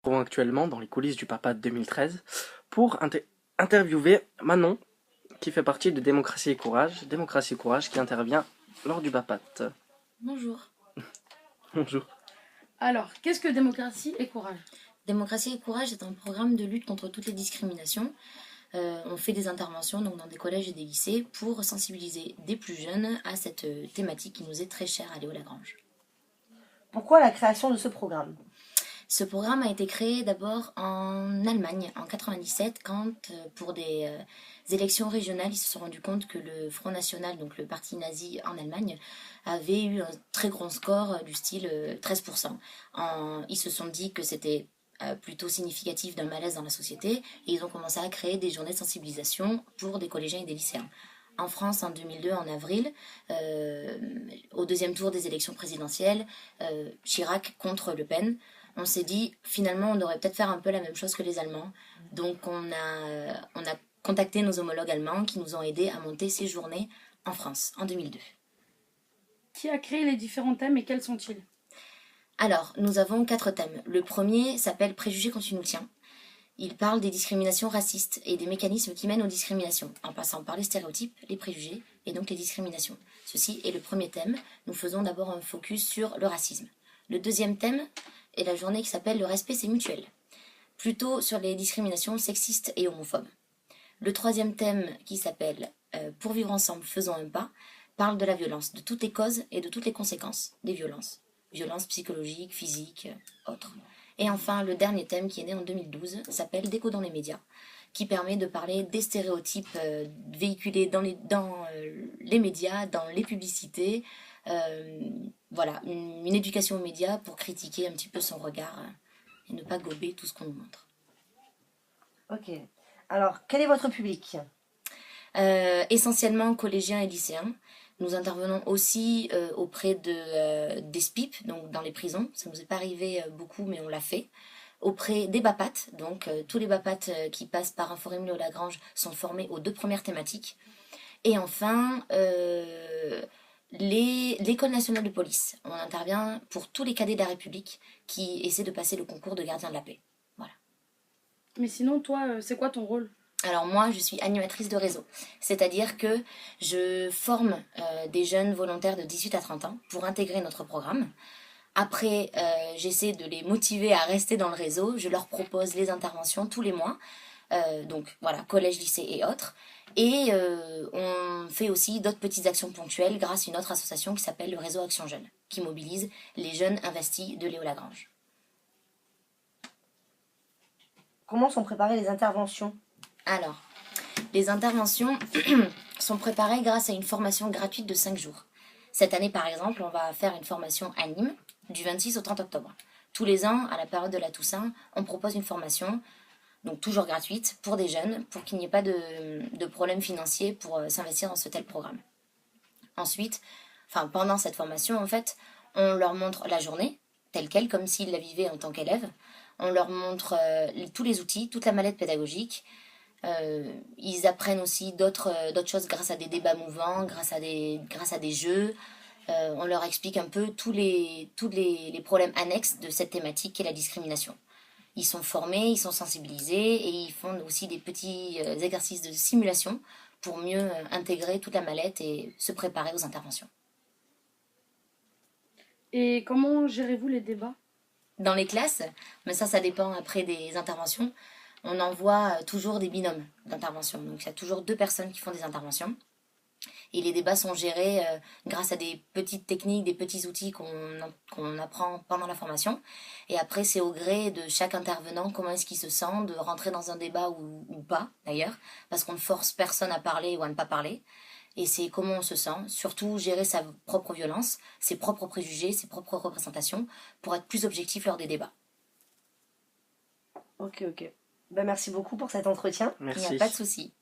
trouvons actuellement dans les coulisses du Papat 2013 pour interviewer Manon, qui fait partie de Démocratie et Courage qui intervient lors du Papat. Bonjour. Bonjour. Alors, qu'est-ce que Démocratie et Courage ? Démocratie et Courage est un programme de lutte contre toutes les discriminations. On fait des interventions donc, dans des collèges et des lycées pour sensibiliser des plus jeunes à cette thématique qui nous est très chère à Léo-Lagrange. Pourquoi la création de ce programme ? Ce programme a été créé d'abord en Allemagne en 97 quand pour des élections régionales ils se sont rendus compte que le Front National, donc le parti nazi en Allemagne, avait eu un très grand score du style 13%. Ils se sont dit que c'était plutôt significatif d'un malaise dans la société et ils ont commencé à créer des journées de sensibilisation pour des collégiens et des lycéens. En France, en 2002, en avril, au deuxième tour des élections présidentielles, Chirac contre Le Pen. On s'est dit, finalement, on devrait peut-être faire un peu la même chose que les Allemands. Donc, on a contacté nos homologues allemands qui nous ont aidés à monter ces journées en France, en 2002. Qui a créé les différents thèmes et quels sont-ils ? Alors, nous avons 4 thèmes. Le premier s'appelle Préjugés quand tu nous tiens. Il parle des discriminations racistes et des mécanismes qui mènent aux discriminations, en passant par les stéréotypes, les préjugés et donc les discriminations. Ceci est le premier thème. Nous faisons d'abord un focus sur le racisme. Le deuxième thème est la journée qui s'appelle « Le respect, c'est mutuel », plutôt sur les discriminations sexistes et homophobes. Le troisième thème, qui s'appelle « Pour vivre ensemble, faisons un pas », parle de la violence, de toutes les causes et de toutes les conséquences des violences. Violences psychologiques, physiques, autres. Et enfin, le dernier thème, qui est né en 2012, s'appelle « Déco dans les médias », qui permet de parler des stéréotypes véhiculés dans les médias, dans les publicités. Voilà, une éducation aux médias pour critiquer un petit peu son regard et ne pas gober tout ce qu'on nous montre. Ok. Alors, quel est votre public ? Essentiellement collégiens et lycéens. Nous intervenons aussi auprès des SPIP, donc dans les prisons. Ça ne nous est pas arrivé beaucoup, mais on l'a fait. Auprès des BAPAT, donc tous les BAPAT qui passent par Inforum Léo-Lagrange sont formés aux 2 premières thématiques. Et enfin, l'École nationale de police. On intervient pour tous les cadets de la République qui essaient de passer le concours de gardien de la paix. Voilà. Mais sinon, toi, c'est quoi ton rôle ? Alors moi, je suis animatrice de réseau, c'est-à-dire que je forme des jeunes volontaires de 18 à 30 ans pour intégrer notre programme. Après, j'essaie de les motiver à rester dans le réseau, je leur propose les interventions tous les mois, donc voilà, collège, lycée et autres. Et on fait aussi d'autres petites actions ponctuelles grâce à une autre association qui s'appelle le Réseau Action Jeune, qui mobilise les jeunes investis de Léo-Lagrange. Comment sont préparées les interventions ? Alors, les interventions sont préparées grâce à une formation gratuite de 5 jours. Cette année, par exemple, on va faire une formation à Nîmes du 26 au 30 octobre. Tous les ans, à la période de la Toussaint, on propose une formation, donc toujours gratuite, pour des jeunes, pour qu'il n'y ait pas de problème financier pour s'investir dans ce tel programme. Ensuite, pendant cette formation, en fait, on leur montre la journée, telle quelle, comme s'ils la vivaient en tant qu'élèves. On leur montre tous les outils, toute la mallette pédagogique. Ils apprennent aussi d'autres choses grâce à des débats mouvants, grâce à des jeux. On leur explique un peu tous les problèmes annexes de cette thématique qu'est la discrimination. Ils sont formés, ils sont sensibilisés et ils font aussi des petits exercices de simulation pour mieux intégrer toute la mallette et se préparer aux interventions. Et comment gérez-vous les débats ? Dans les classes, mais ça dépend après des interventions, on envoie toujours des binômes d'intervention. Donc il y a toujours 2 personnes qui font des interventions. Et les débats sont gérés grâce à des petites techniques, des petits outils qu'on apprend pendant la formation. Et après, c'est au gré de chaque intervenant comment est-ce qu'il se sent de rentrer dans un débat ou pas, d'ailleurs, parce qu'on ne force personne à parler ou à ne pas parler. Et c'est comment on se sent, surtout gérer sa propre violence, ses propres préjugés, ses propres représentations, pour être plus objectif lors des débats. Ok. Merci beaucoup pour cet entretien. Merci. Il n'y a pas de souci.